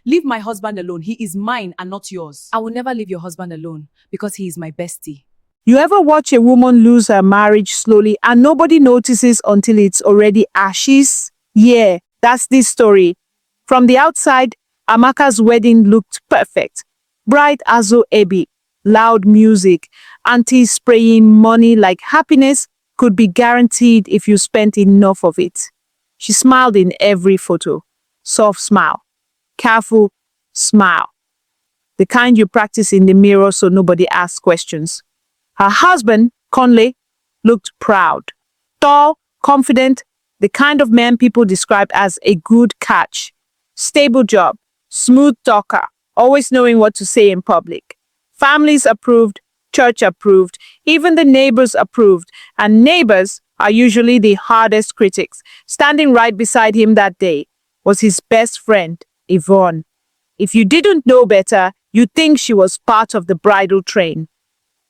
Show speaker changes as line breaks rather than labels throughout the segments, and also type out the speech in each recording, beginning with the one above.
Leave my husband alone. He is mine and not yours. I will never leave your husband alone because he is my bestie.
You ever watch a woman lose her marriage slowly and nobody notices until it's already ashes? Yeah, that's this story. From the outside, Amaka's wedding looked perfect. Bright Azo Ebi, loud music, aunties spraying money like happiness could be guaranteed if you spent enough of it. She smiled in every photo. Soft smile. Careful smile. The kind you practice in the mirror so nobody asks questions. Her husband, Conley, looked proud. Tall, confident, the kind of man people described as a good catch. Stable job, smooth talker, always knowing what to say in public. Families approved, church approved, even the neighbors approved, and neighbors are usually the hardest critics. Standing right beside him that day was his best friend, Yvonne. If you didn't know better, you'd think she was part of the bridal train.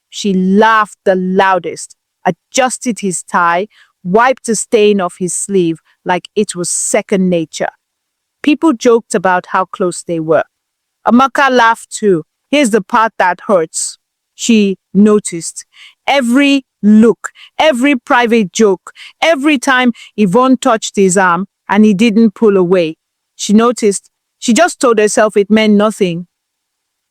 She laughed the loudest, adjusted his tie, wiped a stain off his sleeve like it was second nature. People joked about how close they were. Amaka laughed too. Here's the part that hurts. She noticed. Every look, every private joke, every time Yvonne touched his arm and he didn't pull away. She noticed. She just told herself it meant nothing.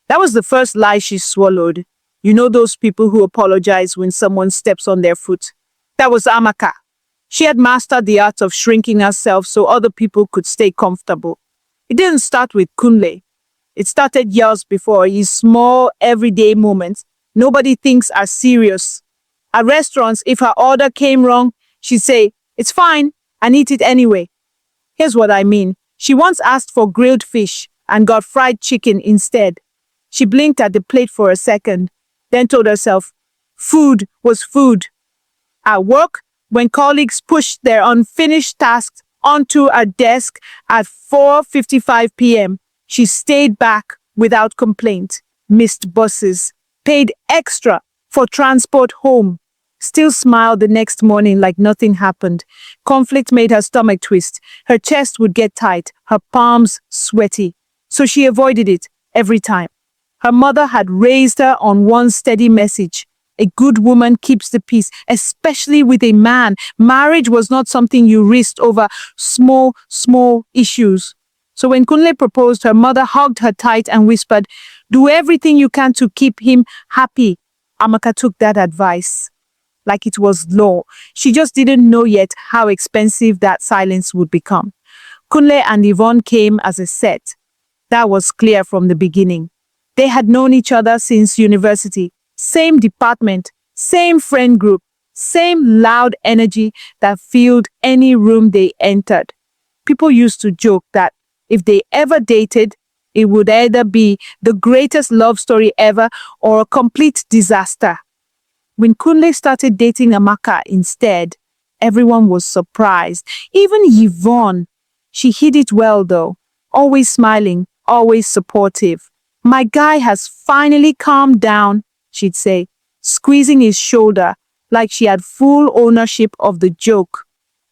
That was the first lie she swallowed. You know those people who apologize when someone steps on their foot? That was Amaka. She had mastered the art of shrinking herself so other people could stay comfortable. It didn't start with Kunle. It started years before, his small, everyday moments nobody thinks are serious. At restaurants, if her order came wrong, she'd say, "It's fine," and eat it anyway. Here's what I mean. She once asked for grilled fish and got fried chicken instead. She blinked at the plate for a second, then told herself, food was food. At work, when colleagues pushed their unfinished tasks onto a desk at 4:55 p.m., she stayed back without complaint, missed buses, paid extra for transport home, still smiled the next morning like nothing happened. Conflict made her stomach twist. Her chest would get tight, her palms sweaty. So she avoided it every time. Her mother had raised her on one steady message. A good woman keeps the peace, especially with a man. Marriage was not something you risked over small issues. So when Kunle proposed, her mother hugged her tight and whispered, "Do everything you can to keep him happy." Amaka took that advice like it was law. She just didn't know yet how expensive that silence would become. Kunle and Yvonne came as a set. That was clear from the beginning. They had known each other since university. Same department, same friend group, same loud energy that filled any room they entered. People used to joke that if they ever dated, it would either be the greatest love story ever or a complete disaster. When Kunle started dating Amaka instead, everyone was surprised. Even Yvonne. She hid it well though, always smiling, always supportive. "My guy has finally calmed down," she'd say, squeezing his shoulder like she had full ownership of the joke.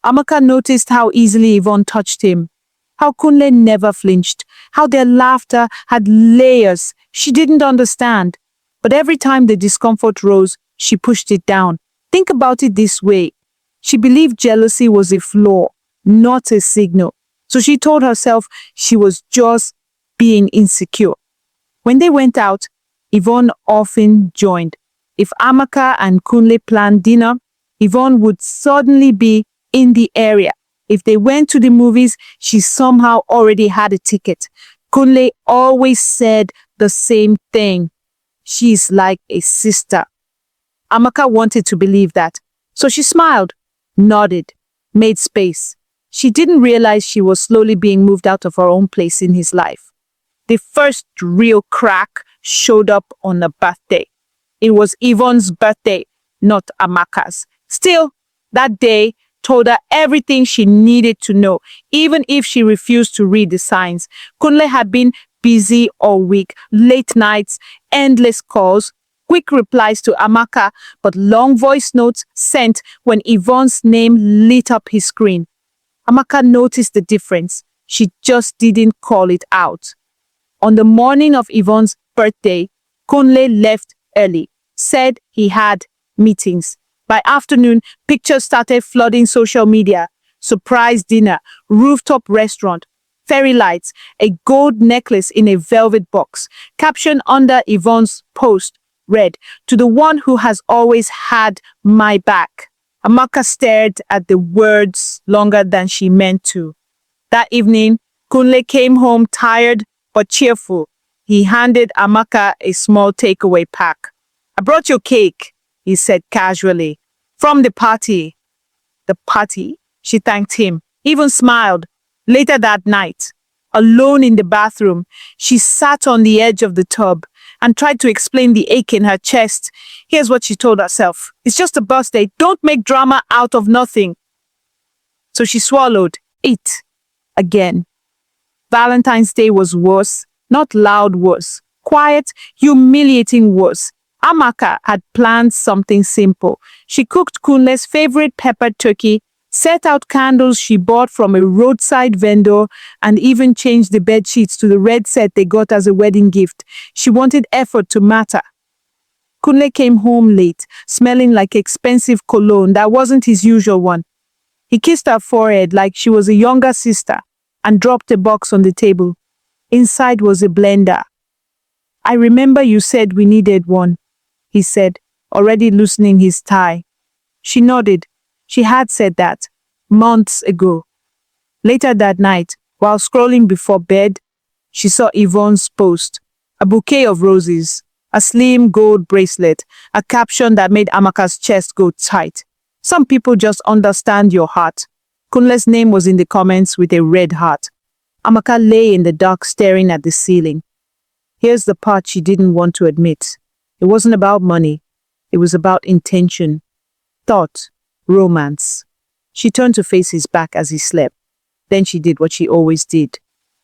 Amaka noticed how easily Yvonne touched him, how Kunle never flinched, how their laughter had layers she didn't understand. But every time the discomfort rose, she pushed it down. Think about it this way. She believed jealousy was a flaw, not a signal. So she told herself she was just being insecure. When they went out, Yvonne often joined. If Amaka and Kunle planned dinner, Yvonne would suddenly be in the area. If they went to the movies, she somehow already had a ticket. Kunle always said the same thing. "She's like a sister." Amaka wanted to believe that. So she smiled, nodded, made space. She didn't realize she was slowly being moved out of her own place in his life. The first real crack showed up on a birthday. It was Yvonne's birthday, not Amaka's. Still, that day told her everything she needed to know, even if she refused to read the signs. Kunle had been busy all week, late nights, endless calls, quick replies to Amaka, but long voice notes sent when Yvonne's name lit up his screen. Amaka noticed the difference. She just didn't call it out. On the morning of Yvonne's birthday, Kunle left early, said he had meetings. By afternoon, pictures started flooding social media. Surprise dinner, rooftop restaurant, fairy lights, a gold necklace in a velvet box. Caption under Yvonne's post read, "To the one who has always had my back." Amaka stared at the words longer than she meant to. That evening, Kunle came home tired but cheerful. He handed Amaka a small takeaway pack. "I brought your cake," he said casually. "From the party." "The party?" She thanked him, even smiled. Later that night, alone in the bathroom, she sat on the edge of the tub and tried to explain the ache in her chest. Here's what she told herself. "It's just a birthday. Don't make drama out of nothing." So she swallowed it again. Valentine's Day was worse, not loud worse, quiet, humiliating worse. Amaka had planned something simple. She cooked Kunle's favorite peppered turkey, set out candles she bought from a roadside vendor, and even changed the bed sheets to the red set they got as a wedding gift. She wanted effort to matter. Kunle came home late, smelling like expensive cologne that wasn't his usual one. He kissed her forehead like she was a younger sister and dropped a box on the table. Inside was a blender. "I remember you said we needed one," he said, already loosening his tie. She nodded. She had said that months ago. Later that night, while scrolling before bed, she saw Yvonne's post. A bouquet of roses, a slim gold bracelet, a caption that made Amaka's chest go tight. "Some people just understand your heart." Kunle's name was in the comments with a red heart. Amaka lay in the dark staring at the ceiling. Here's the part she didn't want to admit. It wasn't about money. It was about intention, thought, romance. She turned to face his back as he slept. Then she did what she always did.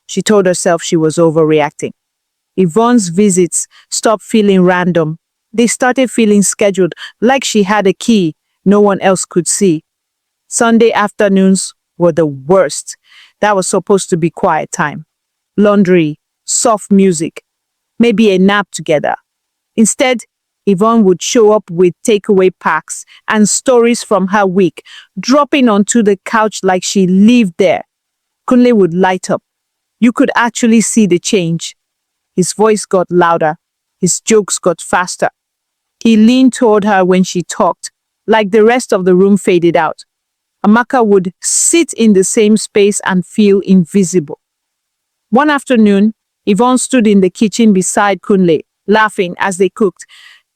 She told herself she was overreacting. Yvonne's visits stopped feeling random. They started feeling scheduled, like she had a key no one else could see. Sunday afternoons were the worst. That was supposed to be quiet time. Laundry, soft music, maybe a nap together. Instead, Yvonne would show up with takeaway packs and stories from her week, dropping onto the couch like she lived there. Kunle would light up. You could actually see the change. His voice got louder. His jokes got faster. He leaned toward her when she talked, like the rest of the room faded out. Amaka would sit in the same space and feel invisible. One afternoon, Yvonne stood in the kitchen beside Kunle, laughing as they cooked.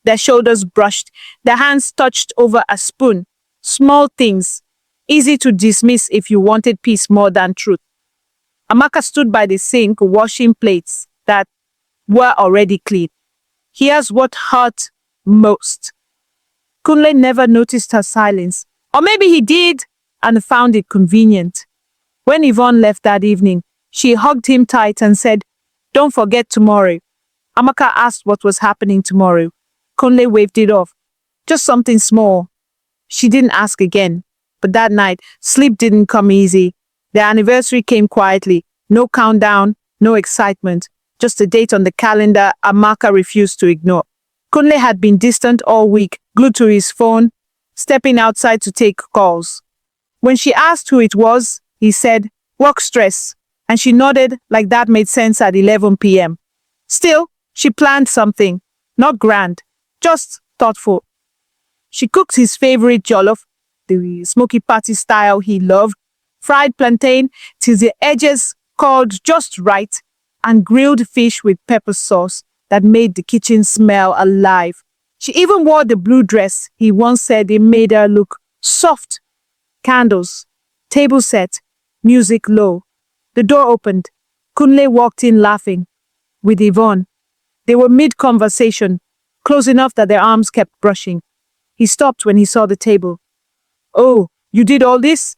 Their shoulders brushed, their hands touched over a spoon. Small things, easy to dismiss if you wanted peace more than truth. Amaka stood by the sink washing plates that were already clean. Here's what hurt most. Kunle never noticed her silence. Or maybe he did and found it convenient. When Yvonne left that evening, she hugged him tight and said, "Don't forget tomorrow." Amaka asked what was happening tomorrow. Kunle waved it off. "Just something small." She didn't ask again. But that night, sleep didn't come easy. The anniversary came quietly. No countdown, no excitement. Just a date on the calendar Amaka refused to ignore. Kunle had been distant all week, glued to his phone, stepping outside to take calls. When she asked who it was, he said, "Work stress," and she nodded like that made sense at 11 p.m. Still, she planned something, not grand, just thoughtful. She cooked his favorite jollof, the smoky patty style he loved, fried plantain till the edges curled just right, and grilled fish with pepper sauce that made the kitchen smell alive. She even wore the blue dress he once said it made her look soft. Candles, table set, music low. The door opened. Kunle walked in laughing. With Yvonne. They were mid-conversation, close enough that their arms kept brushing. He stopped when he saw the table. "Oh, you did all this?"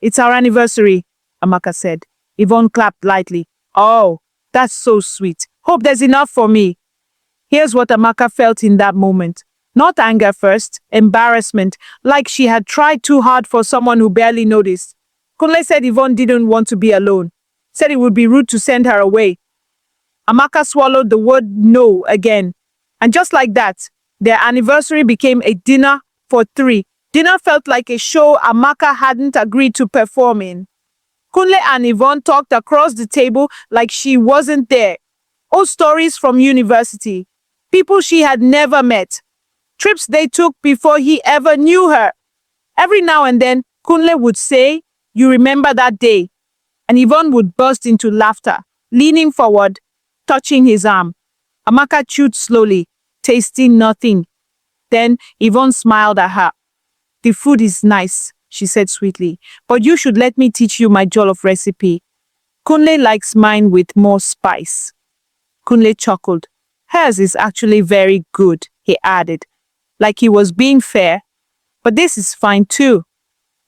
"It's our anniversary," Amaka said. Yvonne clapped lightly. "Oh, that's so sweet. Hope there's enough for me." Here's what Amaka felt in that moment. Not anger first, embarrassment, like she had tried too hard for someone who barely noticed. Kunle said Yvonne didn't want to be alone. Said it would be rude to send her away. Amaka swallowed the word no again. And just like that, their anniversary became a dinner for three. Dinner felt like a show Amaka hadn't agreed to perform in. Kunle and Yvonne talked across the table like she wasn't there. Old stories from university. People she had never met. Trips they took before he ever knew her. Every now and then, Kunle would say, "You remember that day?" And Yvonne would burst into laughter, leaning forward, touching his arm. Amaka chewed slowly, tasting nothing. Then Yvonne smiled at her. "The food is nice," she said sweetly, "but you should let me teach you my jollof recipe. Kunle likes mine with more spice." Kunle chuckled. "Hers is actually very good," he added, like he was being fair. "But this is fine too."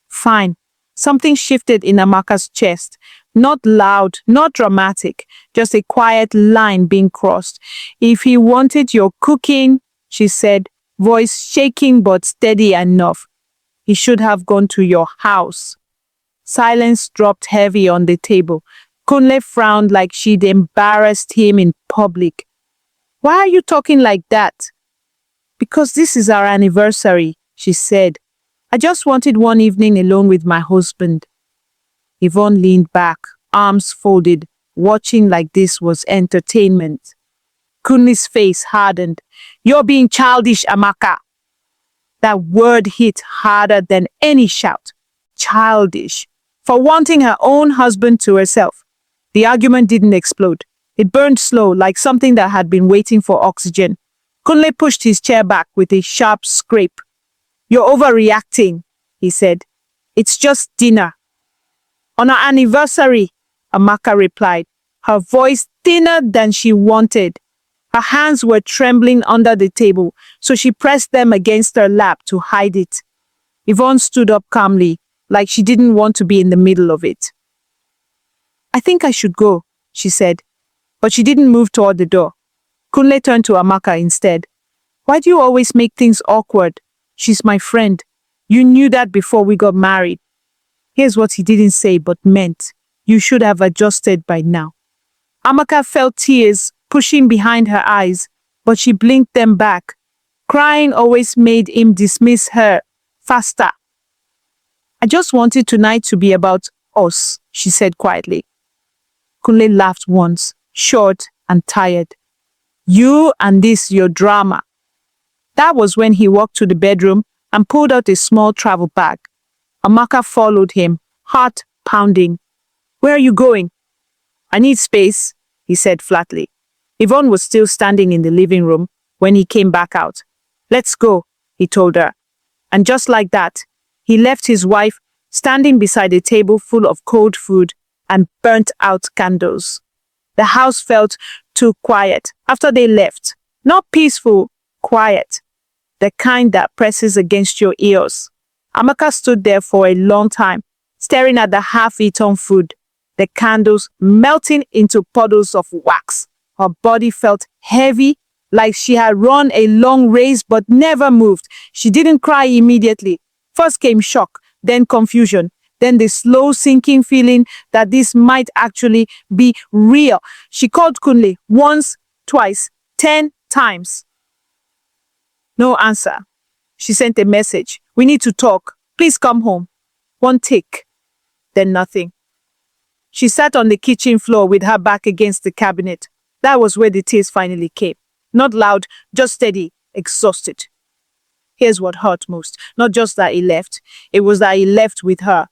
Fine. Something shifted in Amaka's chest. Not loud, not dramatic, just a quiet line being crossed. "If he wanted your cooking," she said, voice shaking but steady enough, "he should have gone to your house." Silence dropped heavy on the table. Kunle frowned like she'd embarrassed him in public. "Why are you talking like that?" "Because this is our anniversary," she said. "I just wanted one evening alone with my husband." Yvonne leaned back, arms folded, watching like this was entertainment. Kunle's face hardened. "You're being childish, Amaka." That word hit harder than any shout. Childish. For wanting her own husband to herself. The argument didn't explode. It burned slow, like something that had been waiting for oxygen. Kunle pushed his chair back with a sharp scrape. "You're overreacting," he said. "It's just dinner." "On our anniversary," Amaka replied, her voice thinner than she wanted. Her hands were trembling under the table, so she pressed them against her lap to hide it. Yvonne stood up calmly, like she didn't want to be in the middle of it. "I think I should go," she said, but she didn't move toward the door. Kunle turned to Amaka instead. "Why do you always make things awkward? She's my friend. You knew that before we got married." Here's what he didn't say but meant. "You should have adjusted by now." Amaka felt tears pushing behind her eyes, but she blinked them back. Crying always made him dismiss her faster. "I just wanted tonight to be about us," she said quietly. Kunle laughed once, short and tired. "You and this your drama." That was when he walked to the bedroom and pulled out a small travel bag. Amaka followed him, heart pounding. "Where are you going?" "I need space," he said flatly. Yvonne was still standing in the living room when he came back out. "Let's go," he told her. And just like that, he left his wife standing beside a table full of cold food and burnt-out candles. The house felt too quiet after they left. Not peaceful, quiet. The kind that presses against your ears. Amaka stood there for a long time, staring at the half-eaten food, the candles melting into puddles of wax. Her body felt heavy, like she had run a long race but never moved. She didn't cry immediately. First came shock, then confusion, then the slow sinking feeling that this might actually be real. She called Kunle once, twice, 10 times. No answer. She sent a message. "We need to talk. Please come home." One tick, then nothing. She sat on the kitchen floor with her back against the cabinet. That was where the tears finally came. Not loud, just steady, exhausted. Here's what hurt most. Not just that he left. It was that he left with her.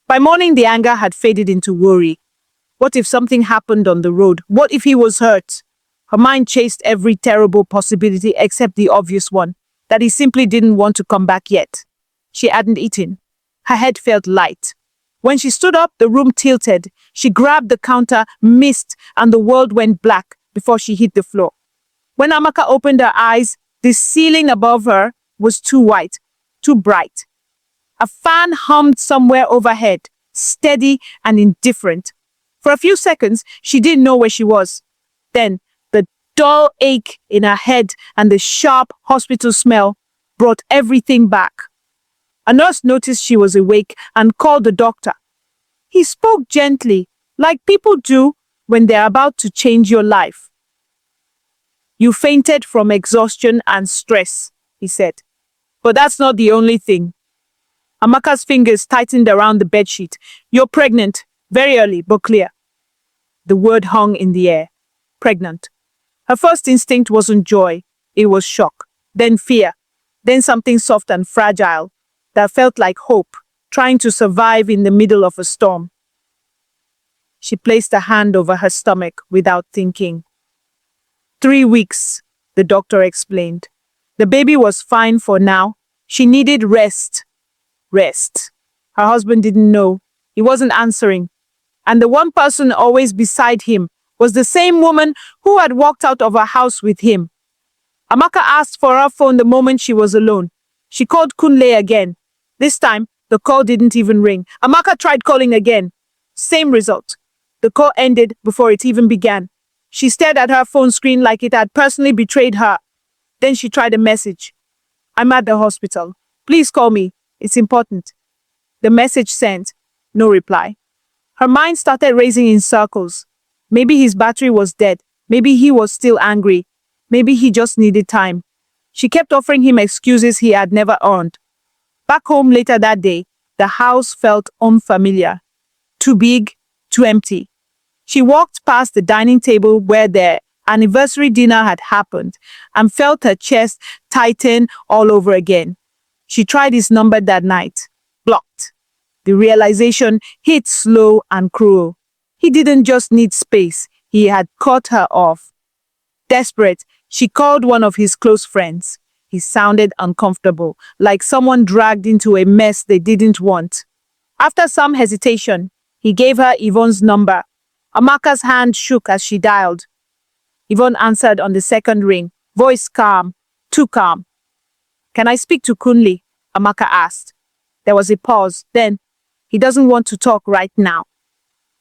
By morning, the anger had faded into worry. What if something happened on the road? What if he was hurt? Her mind chased every terrible possibility except the obvious one, that he simply didn't want to come back yet. She hadn't eaten. Her head felt light. When she stood up, the room tilted. She grabbed the counter, missed, and the world went black before she hit the floor. When Amaka opened her eyes, the ceiling above her was too white, too bright. A fan hummed somewhere overhead, steady and indifferent. For a few seconds, she didn't know where she was. Then, the dull ache in her head and the sharp hospital smell brought everything back. A nurse noticed she was awake and called the doctor. He spoke gently, like people do, when they're about to change your life. You fainted from exhaustion and stress, he said. But that's not the only thing. Amaka's fingers tightened around the bedsheet. You're pregnant. Very early, but clear. The word hung in the air. Pregnant. Her first instinct wasn't joy. It was shock. Then fear. Then something soft and fragile that felt like hope, trying to survive in the middle of a storm. She placed a hand over her stomach without thinking. 3 weeks, the doctor explained. The baby was fine for now. She needed rest. Rest. Her husband didn't know. He wasn't answering. And the one person always beside him was the same woman who had walked out of her house with him. Amaka asked for her phone the moment she was alone. She called Kunle again. This time, the call didn't even ring. Amaka tried calling again. Same result. The call ended before it even began. She stared at her phone screen like it had personally betrayed her. Then she tried a message. I'm at the hospital. Please call me. It's important. The message sent. No reply. Her mind started racing in circles. Maybe his battery was dead. Maybe he was still angry. Maybe he just needed time. She kept offering him excuses he had never earned. Back home later that day, the house felt unfamiliar. Too big, too empty. She walked past the dining table where their anniversary dinner had happened and felt her chest tighten all over again. She tried his number that night. Blocked. The realization hit slow and cruel. He didn't just need space. He had cut her off. Desperate, she called one of his close friends. He sounded uncomfortable, like someone dragged into a mess they didn't want. After some hesitation, he gave her Yvonne's number. Amaka's hand shook as she dialed. Yvonne answered on the second ring, voice calm, too calm. Can I speak to Kunle? Amaka asked. There was a pause. Then, he doesn't want to talk right now.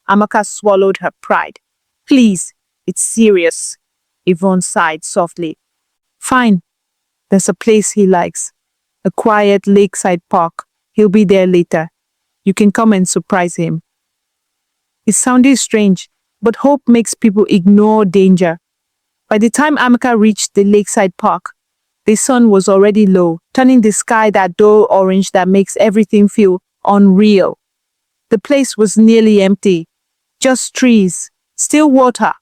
Amaka swallowed her pride. Please, it's serious. Yvonne sighed softly. Fine. There's a place he likes. A quiet lakeside park. He'll be there later. You can come and surprise him. It sounded strange, but hope makes people ignore danger. By the time Amaka reached the lakeside park, the sun was already low, turning the sky that dull orange that makes everything feel unreal. The place was nearly empty. Just trees, still water,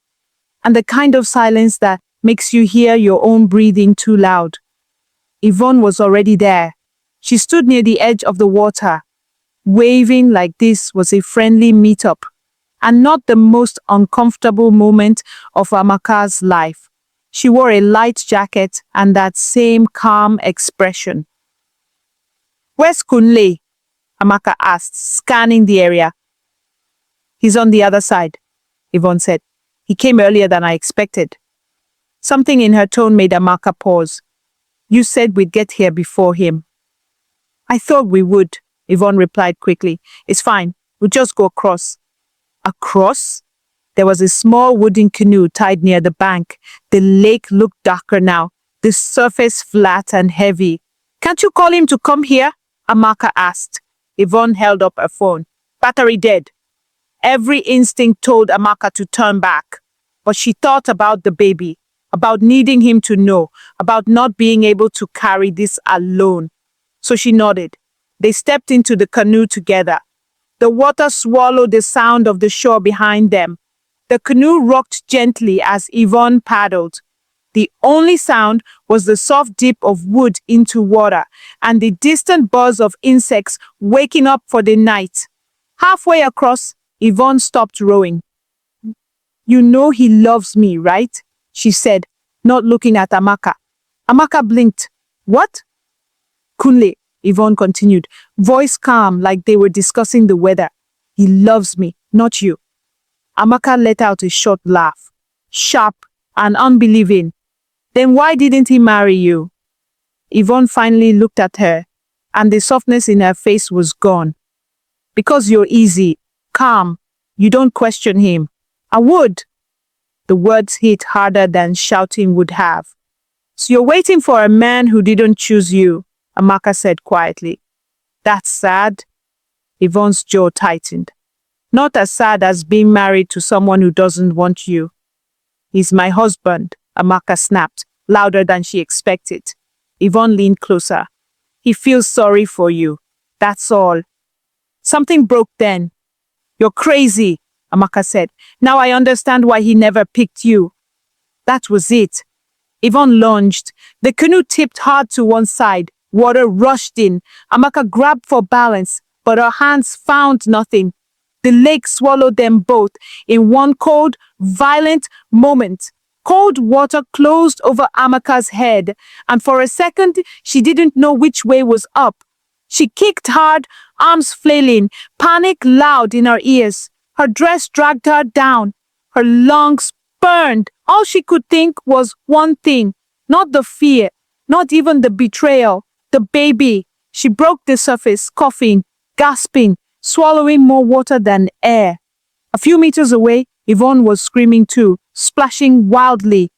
and the kind of silence that makes you hear your own breathing too loud. Yvonne was already there. She stood near the edge of the water, waving like this was a friendly meetup, and not the most uncomfortable moment of Amaka's life. She wore a light jacket and that same calm expression. Where's Kunle? Amaka asked, scanning the area. He's on the other side, Yvonne said. He came earlier than I expected. Something in her tone made Amaka pause. You said we'd get here before him. I thought we would, Yvonne replied quickly. It's fine. We'll just go across. Across? There was a small wooden canoe tied near the bank. The lake looked darker now, the surface flat and heavy. Can't you call him to come here? Amaka asked. Yvonne held up her phone. Battery dead. Every instinct told Amaka to turn back. But she thought about the baby, about needing him to know, about not being able to carry this alone. So she nodded. They stepped into the canoe together. The water swallowed the sound of the shore behind them. The canoe rocked gently as Yvonne paddled. The only sound was the soft dip of wood into water and the distant buzz of insects waking up for the night. Halfway across, Yvonne stopped rowing. You know he loves me, right? She said, not looking at Amaka. Amaka blinked. What? Kunle, Yvonne continued, voice calm like they were discussing the weather. He loves me, not you. Amaka let out a short laugh, sharp and unbelieving. Then why didn't he marry you? Yvonne finally looked at her, and the softness in her face was gone. Because you're easy, calm, you don't question him. I would. The words hit harder than shouting would have. So you're waiting for a man who didn't choose you, Amaka said quietly. That's sad. Yvonne's jaw tightened. Not as sad as being married to someone who doesn't want you. He's my husband, Amaka snapped, louder than she expected. Yvonne leaned closer. He feels sorry for you. That's all. Something broke then. You're crazy, Amaka said. Now I understand why he never picked you. That was it. Yvonne lunged. The canoe tipped hard to one side. Water rushed in. Amaka grabbed for balance, but her hands found nothing. The lake swallowed them both in one cold, violent moment. Cold water closed over Amaka's head, and for a second, she didn't know which way was up. She kicked hard, arms flailing, panic loud in her ears. Her dress dragged her down. Her lungs burned. All she could think was one thing, not the fear, not even the betrayal, the baby. She broke the surface, coughing, gasping, swallowing more water than air. A few meters away, Yvonne was screaming too, splashing wildly.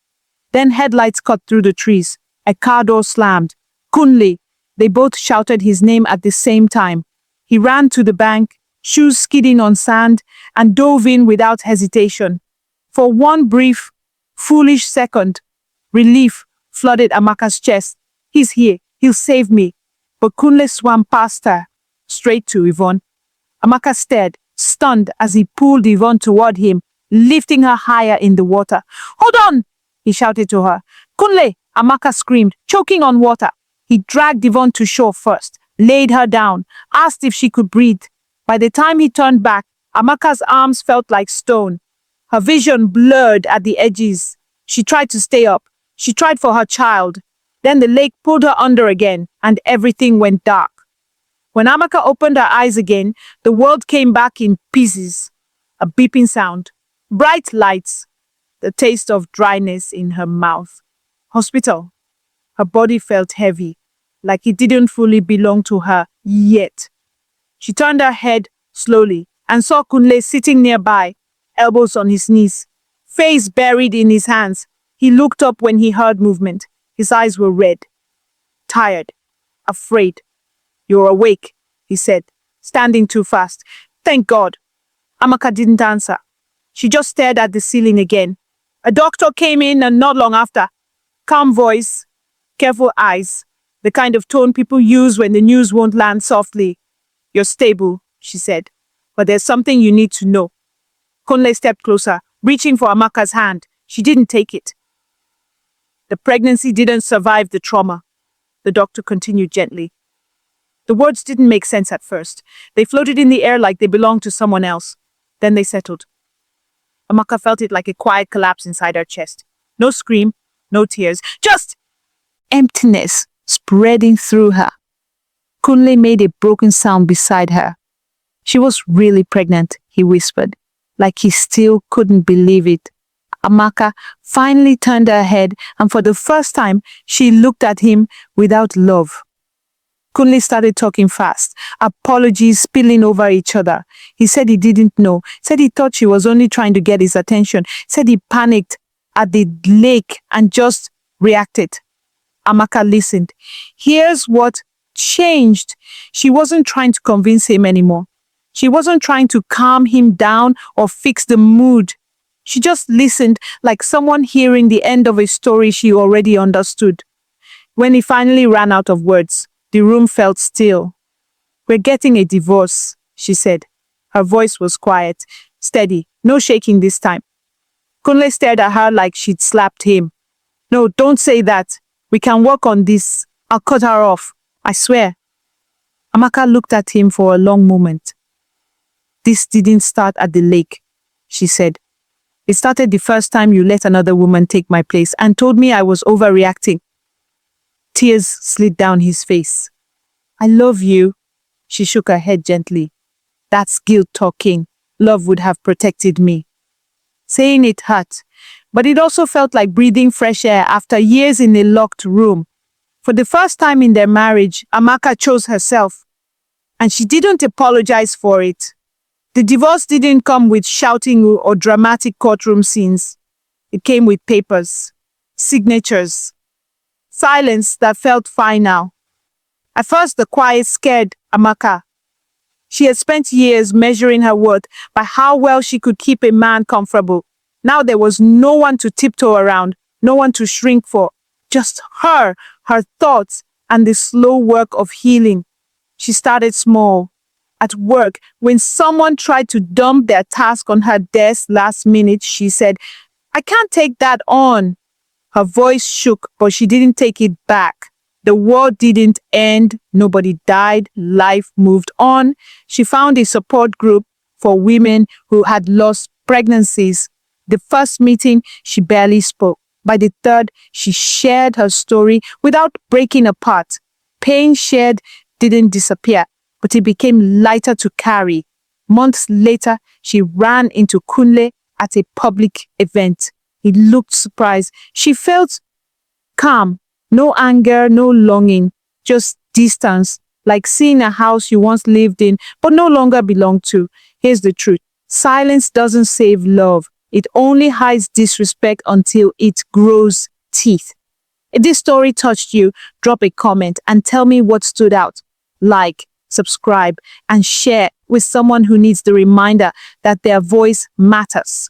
Then headlights cut through the trees. A car door slammed. Kunle. They both shouted his name at the same time. He ran to the bank, shoes skidding on sand, and dove in without hesitation. For one brief, foolish second, relief flooded Amaka's chest. He's here. He'll save me. But Kunle swam past her, straight to Yvonne. Amaka stared, stunned as he pulled Yvonne toward him, lifting her higher in the water. Hold on! He shouted to her. Kunle! Amaka screamed, choking on water. He dragged Yvonne to shore first, laid her down, asked if she could breathe. By the time he turned back, Amaka's arms felt like stone. Her vision blurred at the edges. She tried to stay up. She tried for her child. Then the lake pulled her under again, and everything went dark. When Amaka opened her eyes again, the world came back in pieces. A beeping sound, bright lights, the taste of dryness in her mouth. Hospital. Her body felt heavy, like it didn't fully belong to her yet. She turned her head slowly and saw Kunle sitting nearby, elbows on his knees, face buried in his hands. He looked up when he heard movement. His eyes were red, tired, afraid. You're awake, he said, standing too fast. Thank God. Amaka didn't answer. She just stared at the ceiling again. A doctor came in and not long after. Calm voice, careful eyes, the kind of tone people use when the news won't land softly. You're stable, she said, but there's something you need to know. Kunle stepped closer, reaching for Amaka's hand. She didn't take it. The pregnancy didn't survive the trauma, the doctor continued gently. The words didn't make sense at first. They floated in the air like they belonged to someone else. Then they settled. Amaka felt it like a quiet collapse inside her chest. No scream, no tears, just emptiness spreading through her. Kunle made a broken sound beside her. She was really pregnant, he whispered, like he still couldn't believe it. Amaka finally turned her head, and for the first time, she looked at him without love. Kunle started talking fast, apologies spilling over each other. He said he didn't know, said he thought she was only trying to get his attention, said he panicked at the lake and just reacted. Amaka listened. Here's what changed. She wasn't trying to convince him anymore. She wasn't trying to calm him down or fix the mood. She just listened like someone hearing the end of a story she already understood. When he finally ran out of words, the room felt still. We're getting a divorce, she said. Her voice was quiet, steady, no shaking this time. Kunle stared at her like she'd slapped him. No, don't say that. We can work on this. I'll cut her off. I swear. Amaka looked at him for a long moment. This didn't start at the lake, she said. It started the first time you let another woman take my place and told me I was overreacting. Tears slid down his face. I love you. She shook her head gently. That's guilt talking. Love would have protected me. Saying it hurt, but it also felt like breathing fresh air after years in a locked room. For the first time in their marriage, Amaka chose herself, and she didn't apologize for it. The divorce didn't come with shouting or dramatic courtroom scenes. It came with papers, signatures, silence that felt final. At first, the quiet scared Amaka. She had spent years measuring her worth by how well she could keep a man comfortable. Now there was no one to tiptoe around, no one to shrink for. Just her thoughts, and the slow work of healing. She started small. At work, when someone tried to dump their task on her desk last minute, she said, "I can't take that on." Her voice shook, but she didn't take it back. The world didn't end. Nobody died. Life moved on. She found a support group for women who had lost pregnancies. The first meeting, she barely spoke. By the third, she shared her story without breaking apart. Pain shared didn't disappear, but it became lighter to carry. Months later, she ran into Kunle at a public event. He looked surprised. She felt calm. No anger, no longing, just distance, like seeing a house you once lived in but no longer belonged to. Here's the truth. Silence doesn't save love. It only hides disrespect until it grows teeth. If this story touched you, drop a comment and tell me what stood out. Like, subscribe, and share with someone who needs the reminder that their voice matters.